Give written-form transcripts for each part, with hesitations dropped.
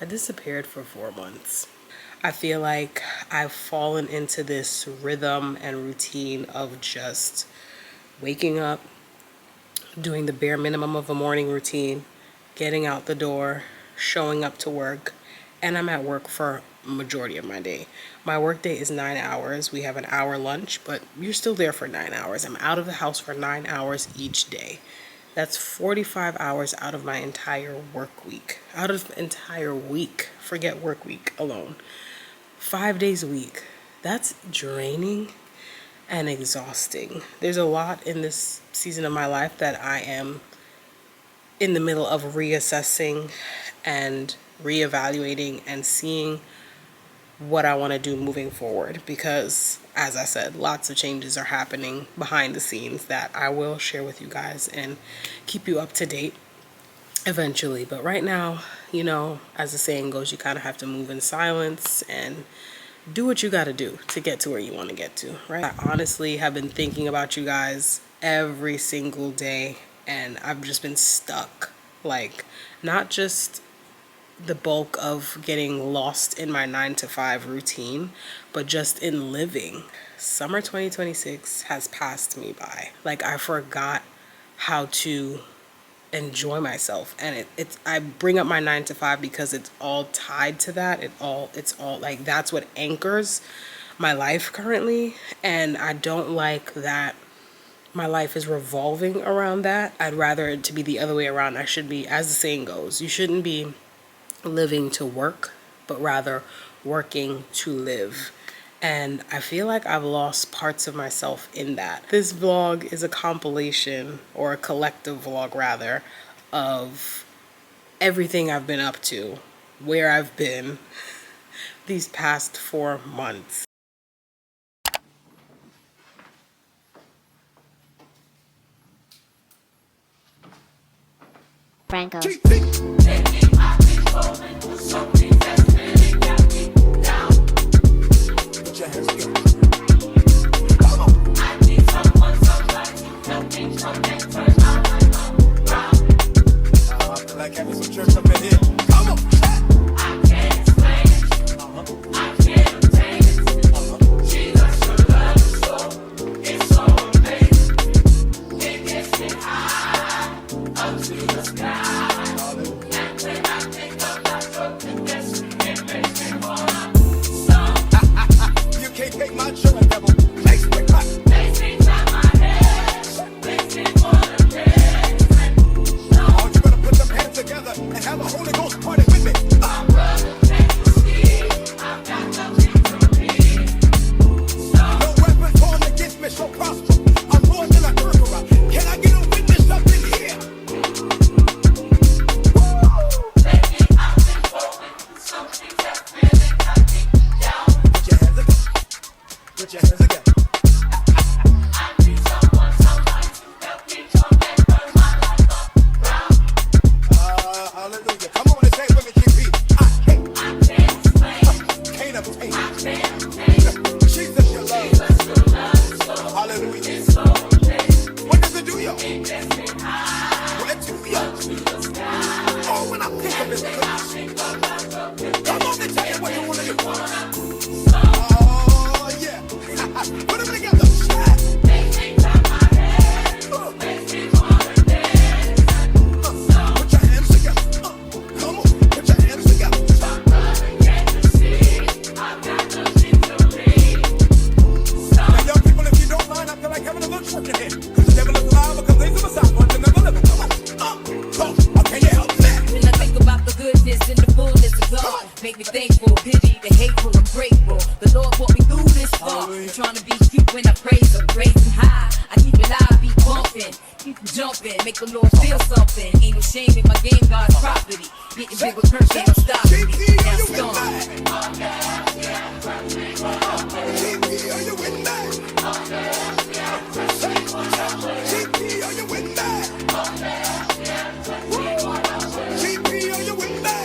I disappeared for 4 months. I feel like I've fallen into this rhythm and routine of just waking up, doing the bare minimum of a morning routine, getting out the door, showing up to work, and I'm at work for majority of my day. My work day is 9 hours. We have an hour lunch, but you're still there for 9 hours. I'm out of the house for 9 hours each day. That's 45 hours out of my entire work week. Out of the entire week. Forget work week alone. 5 days a week. That's draining and exhausting. There's a lot in this season of my life that I am in the middle of reassessing and reevaluating and seeing what I want to do moving forward, because as I said, lots of changes are happening behind the scenes that I will share with you guys and keep you up to date eventually. But right now, you know, as the saying goes, you kind of have to move in silence and do what you got to do to get to where you want to get to, right? I honestly have been thinking about you guys every single day, and I've just been stuck. Like, not just the bulk of getting lost in my 9 to 5 routine, but just in living. Summer 2026 has passed me by. Like, I forgot how to enjoy myself, and I bring up my 9 to 5 because it's all tied to that. It's all like, that's what anchors my life currently, and I don't like that my life is revolving around that. I'd rather it to be the other way around. I should be, as the saying goes, you shouldn't be living to work, but rather working to live. And I feel like I've lost parts of myself in that. This vlog is a compilation, or a collective vlog rather, of everything I've been up to, where I've been these past 4 months. Franco. Like having some church up in here. Come on. I can't explain it. I can't obtain it. Jesus, your love is it's so amazing. It gets me high up to the sky. And when I think of my goodness, it makes me wanna stop. You can't take my joy, devil. Makes me clap. Makes me clap my head. Makes me wanna dance. Oh, you better put them hands together and have a Holy Ghost party with me. My brother, take the seat. I've got the victory. No weapon formed against me shall prosper. I'm more than a conqueror. Can I get a witness up in here? Lately I've been going something that's really got me down. Put your hands together. Put your hands together. I need someone, somebody to help me come and turn my life around. Hallelujah. Come on and say it with me, GP. I can't explain. Can't obtain. I can't obtain. Jesus, your love. Jesus, your love. Hallelujah. It's so amazing. What does it do, y'all? It gets me high. Where to, y'all? To the sky. Oh, when I think of his goodness. Come on and tell you what you want to do. Oh, yeah. Put them together. Makes me clap my head. Makes me wanna dance. Put your hands together. Come on, put your hands together. My brother, can't you see? I've got the victory. Now, young people, if you don't mind, I feel like having a little church in here. Because the devil is alive, because things are beside one to never live. Come on, can you help me? When I think about the goodness and the fullness of God, make me thankful, pity the hateful, I'm grateful. The Lord brought me through this far. I'm trying to be cute when I praise Him, raising high. I keep it live, be bumping, keep it jumping, make the Lord feel something. Ain't no shame in my game, God's property. Getting big with curse, ain't no stopping me. Now storm. GP, are you with me? GP, are you with me? GP, are you with me?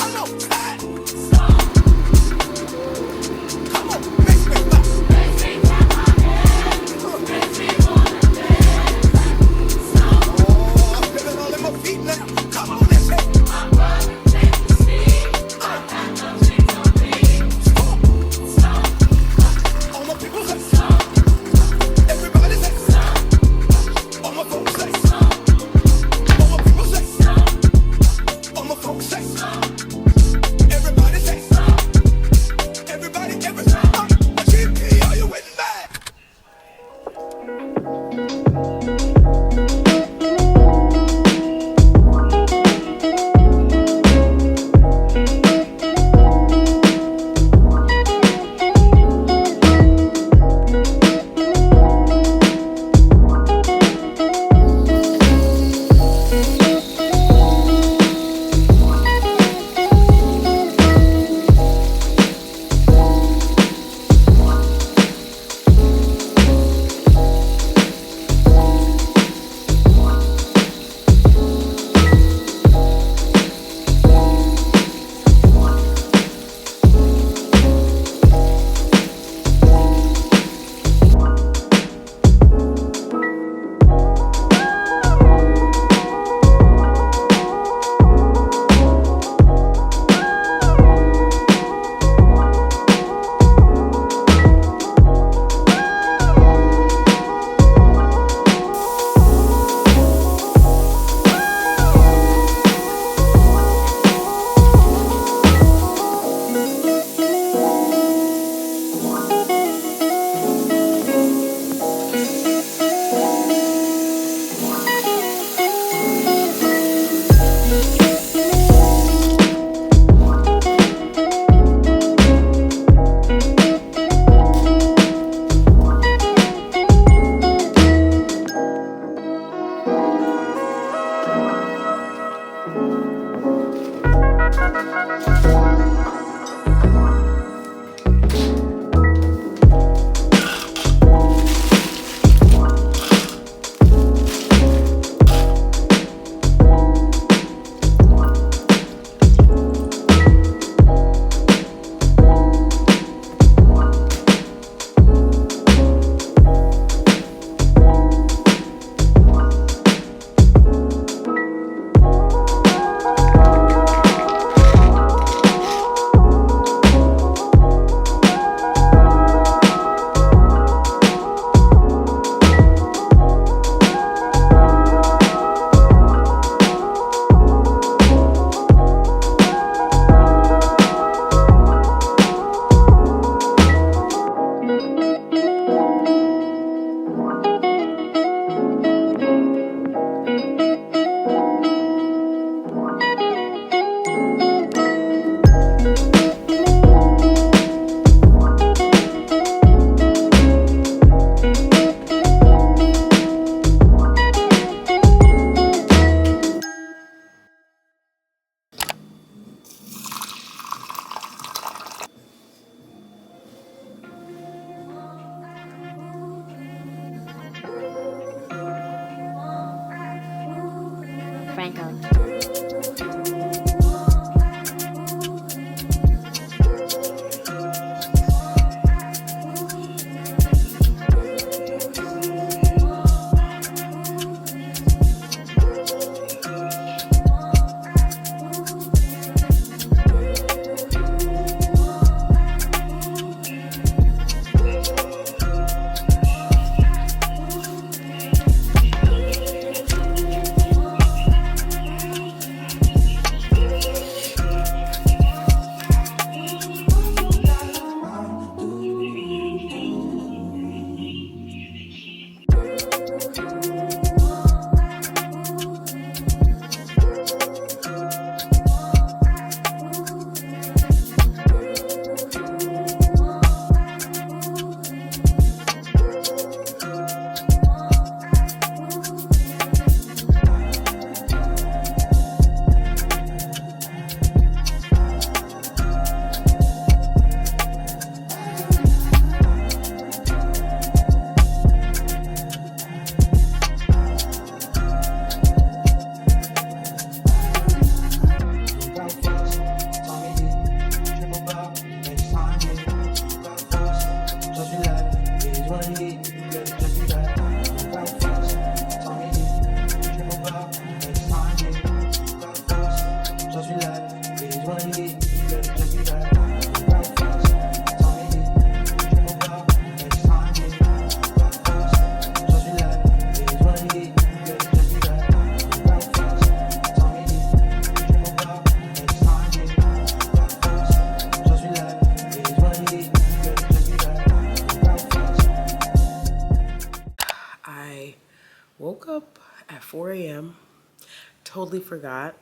Come on, come on, make me laugh. Oh, I'm feeling all in my feet now. Come on. Woke up at 4 a.m. Totally forgot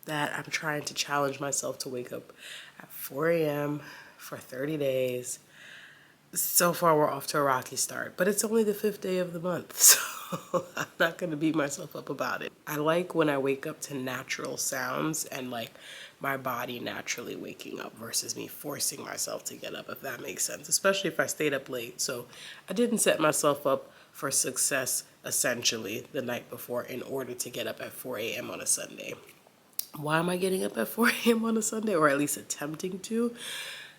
that I'm trying to challenge myself to wake up at 4 a.m. for 30 days. So far, we're off to a rocky start, but it's only the 5th day of the month, so I'm not gonna beat myself up about it. I like when I wake up to natural sounds and like my body naturally waking up versus me forcing myself to get up, if that makes sense, especially if I stayed up late. So I didn't set myself up for success essentially the night before in order to get up at 4 a.m. on a Sunday. Why am I getting up at 4 a.m. on a Sunday, or at least attempting to?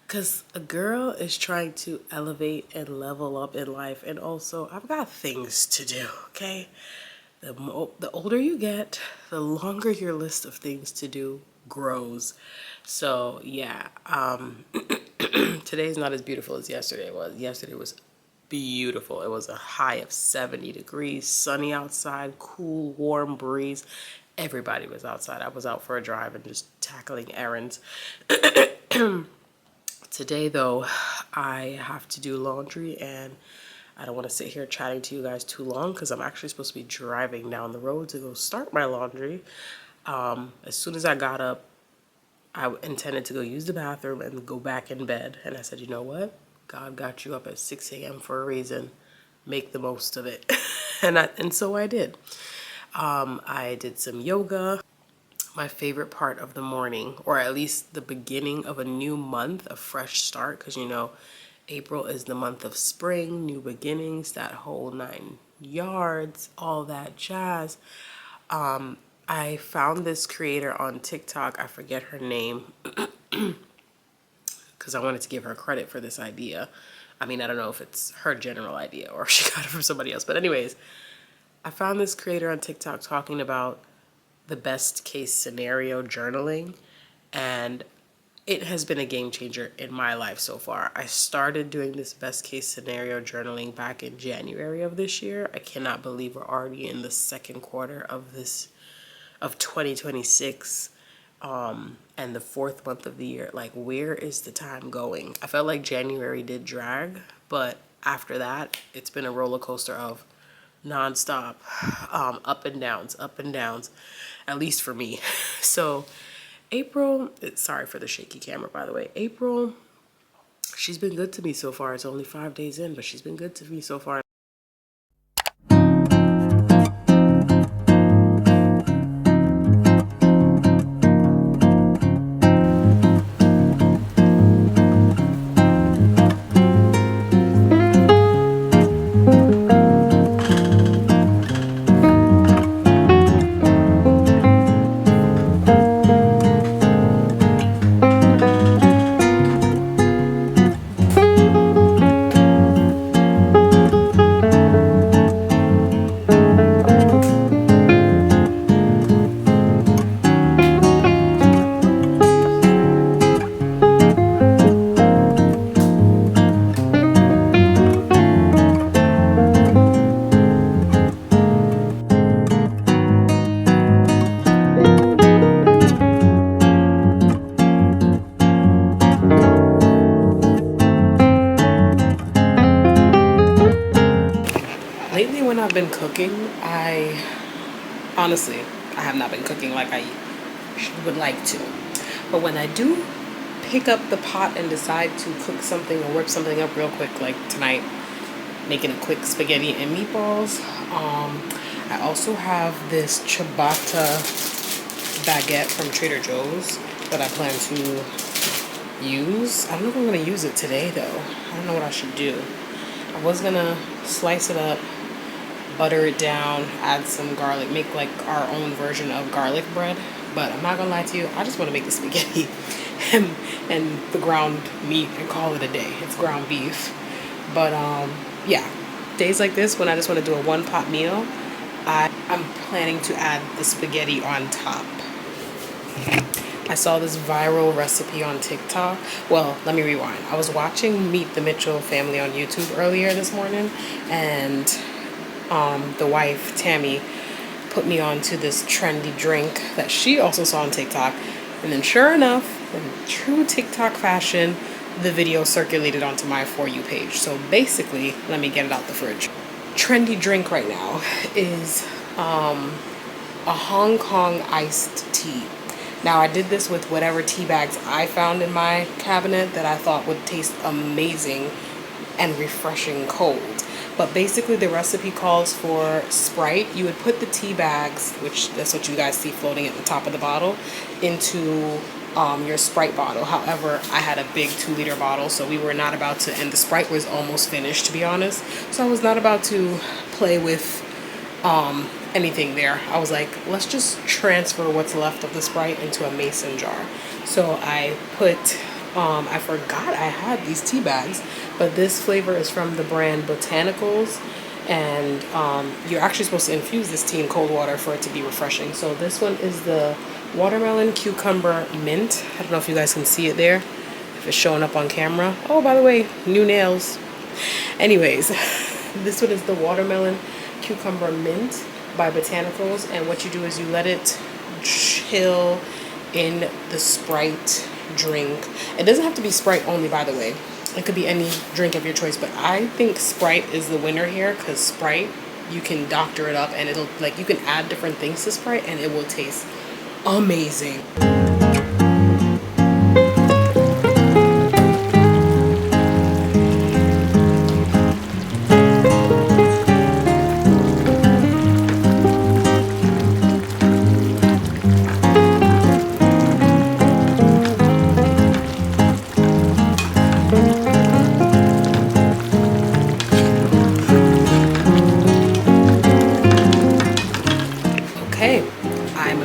Because a girl is trying to elevate and level up in life, and also I've got things to do, okay? The older you get, the longer your list of things to do grows. So yeah, today's not as beautiful as yesterday was. Yesterday was beautiful. It was a high of 70 degrees, sunny outside, cool, warm breeze. Everybody was outside. I was out for a drive and just tackling errands. Today, though, I have to do laundry, and I don't want to sit here chatting to you guys too long because I'm actually supposed to be driving down the road to go start my laundry. As soon as I got up, I intended to go use the bathroom and go back in bed. And I said, you know what? God got you up at 6 a.m. for a reason. Make the most of it. And so I did. I did some yoga. my favorite part of the morning, or at least the beginning of a new month, a fresh start, because you know, April is the month of spring, new beginnings, that whole 9 yards, all that jazz. I found this creator on TikTok, I forget her name, because I wanted to give her credit for this idea. I mean, I don't know if it's her general idea or if she got it from somebody else, but anyways, I found this creator on TikTok talking about the best case scenario journaling, and it has been a game changer in my life so far. I started doing this best case scenario journaling back in January of this year. I cannot believe we're already in the second quarter of 2026, and the fourth month of the year. Like, where is the time going? I felt like January did drag, but after that, it's been a roller coaster of nonstop, up and downs, at least for me. So April, sorry for the shaky camera, by the way. April, she's been good to me so far. It's only 5 days in, but she's been good to me so far. Lately when I've been cooking, honestly, I have not been cooking like I would like to. But when I do pick up the pot and decide to cook something or whip something up real quick, like tonight, making a quick spaghetti and meatballs, I also have this ciabatta baguette from Trader Joe's that I plan to use. I don't know if I'm going to use it today though. I don't know what I should do. I was going to slice it up, butter it down, add some garlic, make like our own version of garlic bread. But I'm not gonna lie to you, I just want to make the spaghetti and the ground meat and call it a day. It's ground beef. But yeah, days like this when I just want to do a one pot meal, I'm planning to add the spaghetti on top. I saw this viral recipe on TikTok. Well, let me rewind. I was watching Meet the Mitchell family on YouTube earlier this morning, and the wife, Tammy, put me on to this trendy drink that she also saw on TikTok. And then sure enough, in true TikTok fashion, the video circulated onto my For You page. So basically, let me get it out the fridge. Trendy drink right now is a Hong Kong iced tea. Now I did this with whatever tea bags I found in my cabinet that I thought would taste amazing and refreshing cold. But basically the recipe calls for Sprite. You would put the tea bags, which that's what you guys see floating at the top of the bottle, into your Sprite bottle. However, I had a big 2-liter bottle, so we were not about to, and the Sprite was almost finished, to be honest. So I was not about to play with anything there. I was like, let's just transfer what's left of the Sprite into a mason jar. So I put, I forgot I had these tea bags, but this flavor is from the brand Botanicals, and you're actually supposed to infuse this tea in cold water for it to be refreshing. So this one is the watermelon cucumber mint. I don't know if you guys can see it there, if it's showing up on camera. Oh, by the way, new nails. Anyways, this one is the watermelon cucumber mint by Botanicals, and what you do is you let it chill in the Sprite drink. It doesn't have to be Sprite only, by the way. It could be any drink of your choice, but I think Sprite is the winner here, because Sprite, you can doctor it up and it'll, like, you can add different things to Sprite and it will taste amazing.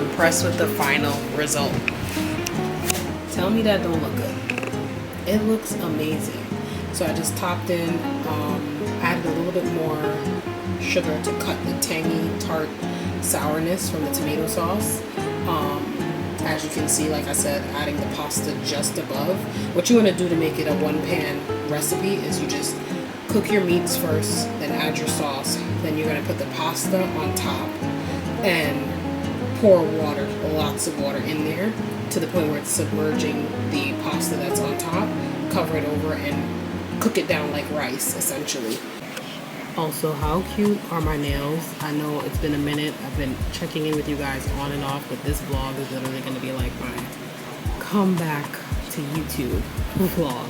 impressed with the final result. Tell me that don't look good. It looks amazing. So I just topped in, added a little bit more sugar to cut the tangy, tart sourness from the tomato sauce. As you can see, like I said, adding the pasta just above. What you want to do to make it a one-pan recipe is you just cook your meats first, then add your sauce. Then you're going to put the pasta on top and pour water, lots of water in there to the point where it's submerging the pasta that's on top. Cover it over and cook it down like rice, essentially. Also, how cute are my nails? I know it's been a minute. I've been checking in with you guys on and off, but this vlog is literally going to be like my comeback to YouTube vlog.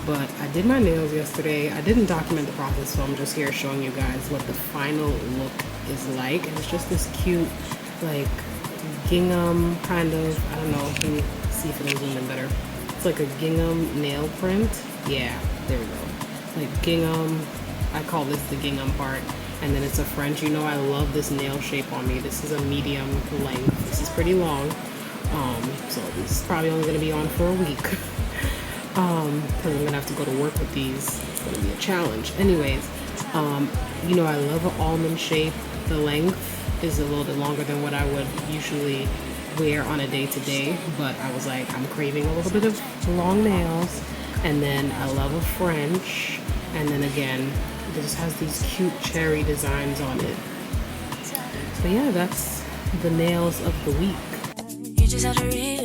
But I did my nails yesterday. I didn't document the process, so I'm just here showing you guys what the final look is like. And it's just this cute, like, gingham kind of, I don't know, let me see if it'll zoom in better. It's like a gingham nail print. Yeah, there we go. Like gingham, I call this the gingham part. And then it's a French. You know I love this nail shape on me. This is a medium length. This is pretty long. So this is probably only going to be on for a week. Because I'm going to have to go to work with these. It's going to be a challenge. Anyways, you know I love an almond shape. The length is a little bit longer than what I would usually wear on a day-to-day, but I was like, I'm craving a little bit of long nails. And then I love a French, and then again, this has these cute cherry designs on it. So yeah, that's the nails of the week. You just have to read